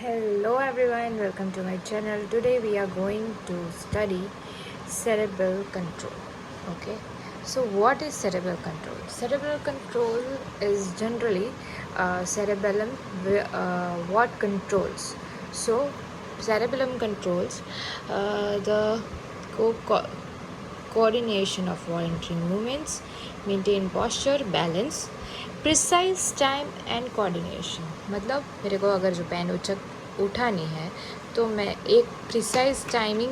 Hello everyone, welcome to my channel. Today we are going to study cerebral control. Okay, so what is cerebral control? Cerebral control is generally cerebellum what controls. So cerebellum controls the co- coordination of voluntary movements, maintain posture, balance, precise time and coordination. मतलब मेरे को अगर जो pen उठानी है तो मैं एक प्रिसाइज टाइमिंग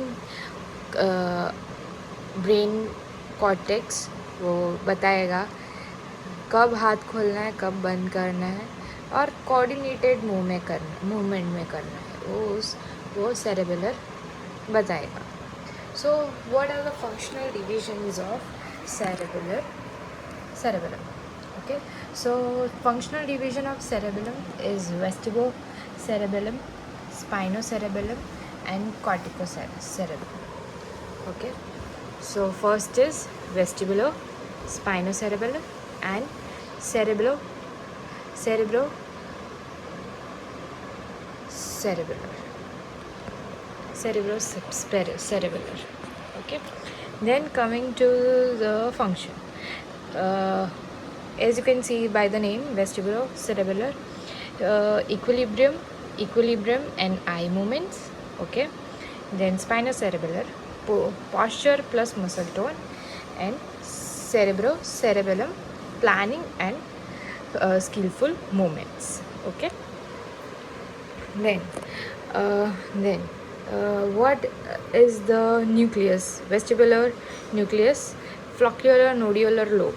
ब्रेन कॉर्टेक्स वो बताएगा कब हाथ खोलना है, कब बंद करना है और कोऑर्डिनेटेड मूवमेंट में करना है वो सेरेबेलर बताएगा. So what are the functional divisions of cerebellum. Okay, so functional division of cerebellum is vestibulocerebellum, spinocerebellum and corticocerebellum. Okay, so first is vestibulospinocerebellum and cerebrocerebellar. Okay, then coming to the function. As you can see by the name vestibulocerebellar, equilibrium and eye movements. Okay, then spinocerebellar, posture plus muscle tone, and cerebellum, planning and skillful movements. Okay, then what is the nucleus? Vestibular nucleus, floccular nodular lobe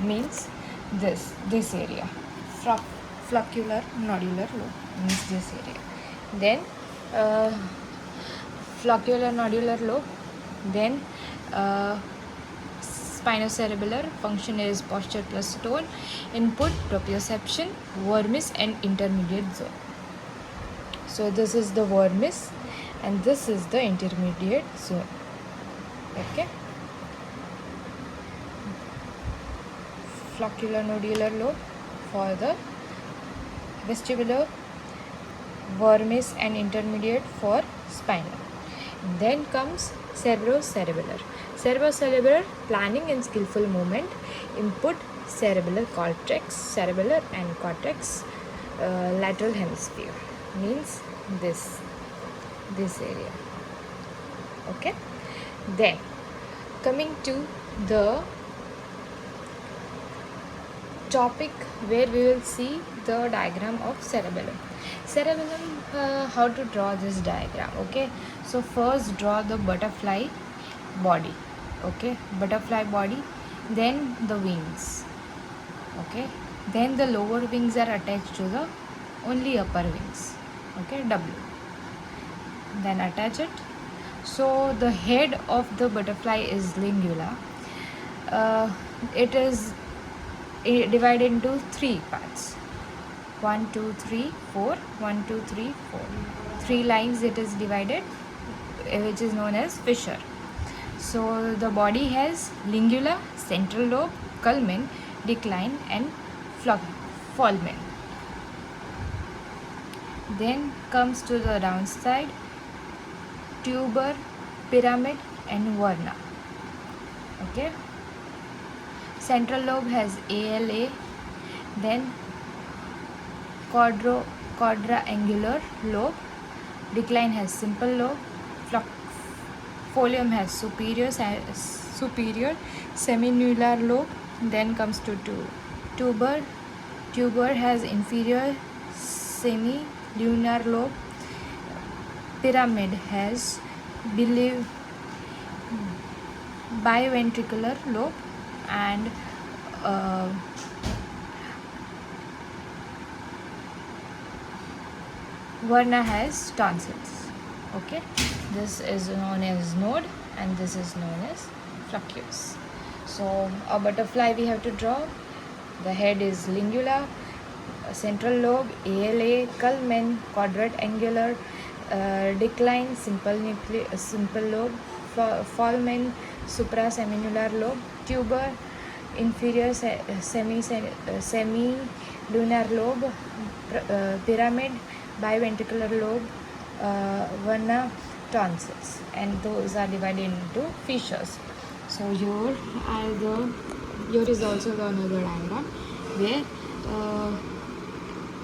means this area. Floccular nodular lobe means this area. Then floccular nodular lobe. Then spinocerebellar function is posture plus tone, input proprioception, vermis and intermediate zone. So this is the vermis and this is the intermediate zone. Okay, floccular nodular lobe for the vestibular, vermis and intermediate for spinal. Then comes cerebrocerebellar, planning and skillful movement, input cerebellar and cortex, lateral hemisphere means this area. Okay, then coming to the topic where we will see the diagram of cerebellum. How to draw this diagram? Okay, so first draw the butterfly body. Okay, butterfly body, then the wings. Okay, then the lower wings are attached to the only upper wings. Okay, W, then attach it. So the head of the butterfly is lingula. It is divided into three parts. 1 2 3 4 1 2 3 4 three lines it is divided, which is known as fissure. So the body has lingula, central lobe, culmen, decline and fulmen. Then comes to the downside, tuber, pyramid and verna. Okay, central lobe has ALA, then quadrangular lobe, decline has simple lobe, folium has superior semilunar lobe. Then comes to tuber has inferior semilunar lobe, pyramid has biventricular lobe and verna has tonsils. Okay, this is known as node and this is known as flocculus. So a butterfly we have to draw. The head is lingula, central lobe ALA, culmen quadrangular, decline simple lobe, fulmen suprasemilunar lobe, tuber inferior semilunar lobe, pyramid biventricular lobe, one tonsils, and those are divided into fissures. So here is also the another diagram where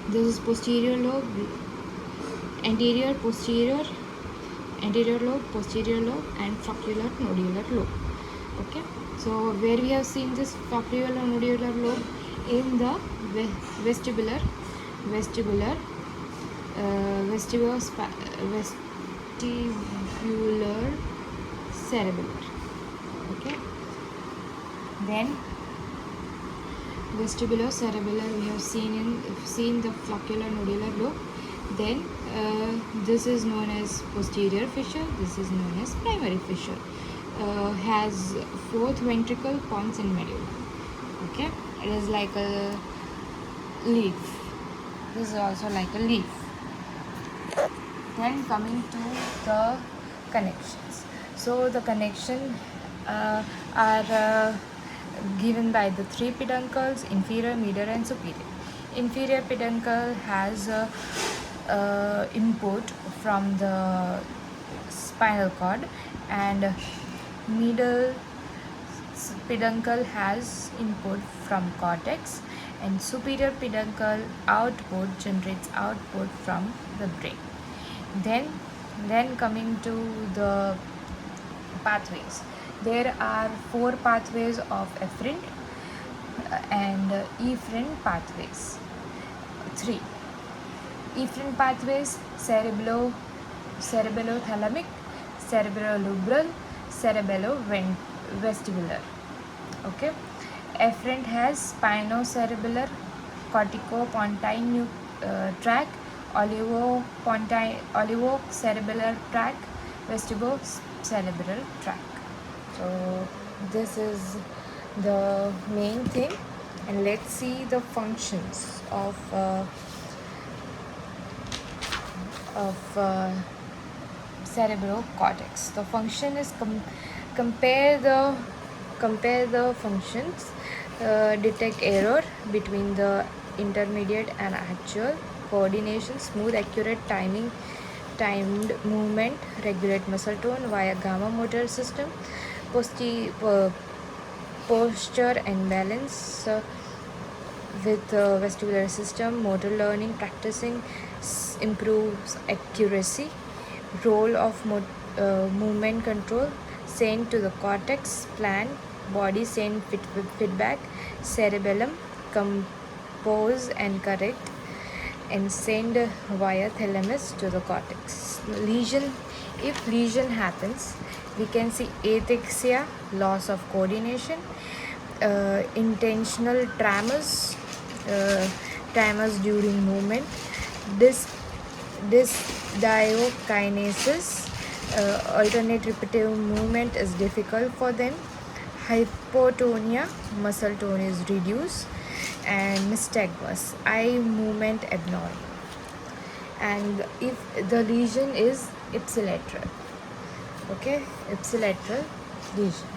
this is posterior lobe, anterior lobe, posterior lobe, and floccular nodular lobe. Okay, so where we have seen this floccular nodular lobe in the vestibular cerebellar. Okay, then vestibulocerebellar we have seen the floccular nodular lobe. Then this is known as posterior fissure, this is known as primary fissure. Has fourth ventricle, pons, and medulla. Okay, it is like a leaf. This is also like a leaf. Then coming to the connections. So the connection are given by the three peduncles: inferior, medial, and superior. Inferior peduncle has input from the spinal cord, and middle peduncle has input from cortex, and superior peduncle generates output from the brain. Then coming to the pathways, there are four pathways of efferent and efferent pathways. Three efferent pathways: cerebellothalamic, cerebellolubral, cerebellovestibular. Okay, efferent has spinocerebellar, corticopontine tract, olivocerebellar tract, vestibulocerebellar tract. So this is the main thing, and let's see the functions of cerebrocortex. The function is compare the functions, detect error between the intermediate and actual, coordination, smooth, accurate timed movement, regulate muscle tone via gamma motor system, posture and balance with vestibular system, motor learning, practicing improves accuracy, role of movement control, send to the cortex, plan, body send feedback, cerebellum compose and correct, and send via thalamus to the cortex. If lesion happens, we can see ataxia, loss of coordination, intentional tremors during movement, dysdiokinesis, alternate repetitive movement is difficult for them, hypotonia, muscle tone is reduced, and nystagmus, eye movement abnormal. And if the lesion is ipsilateral, okay, ipsilateral lesion.